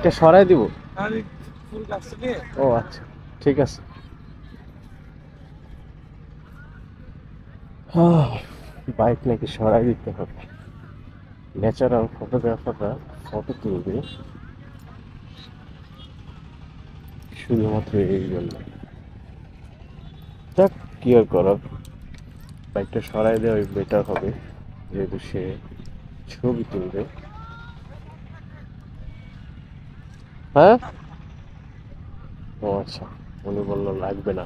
বাইকটা সরাই দিব। আরে ফুল গাছ নিয়ে। ও আচ্ছা ঠিক আছে। বাইক নাকি সরাই দিতে হবে, ন্যাচারাল ফটোগ্রাফাররা ফটো তুলবে শুধুমাত্র এই জন্য। যাক কি আর করার, বাইকটা সরাই দেওয়াই বেটার হবে, যেহেতু সে ছবি তুলবে। হ্যাঁ ও আচ্ছা, উনি বললো লাগবে না।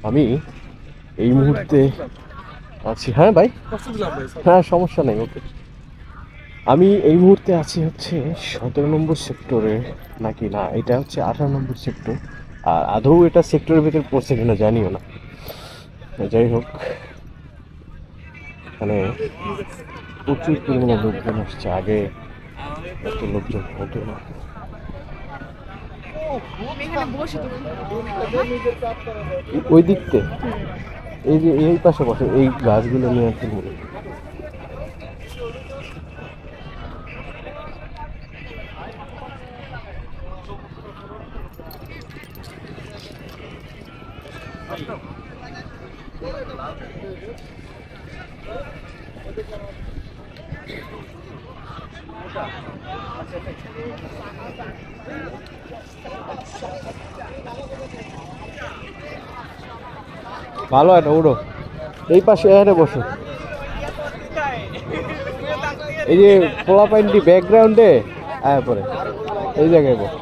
আমি এই মুহূর্তে আছি, হ্যাঁ ভাই হ্যাঁ সমস্যা নেই, ওকে। আমি এই মুহূর্তে আছি হচ্ছে 17 নম্বর সেক্টরে, নাকি না এটা হচ্ছে 18 নম্বর সেক্টর, আর আদৌ এটা সেক্টরের ভিতরে পড়ছে কিনা জানিও না। যাই হোক, এখানে প্রচুর পরিমাণে লোকজন আসছে, আগে এত লোকজন হতো না। ওই দিকতে এই যে এই পাশে বসে, এই গাছগুলো নিয়ে আর কি মনে ভালো একটা উড়ো, এই পাশে এখানে বসো। এই যে পোলা পাইনটি ব্যাকগ্রাউন্ডে আয়া পরে এই জায়গায় বস।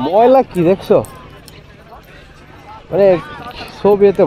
ময়লা কি দেখছো, মানে ছবিতে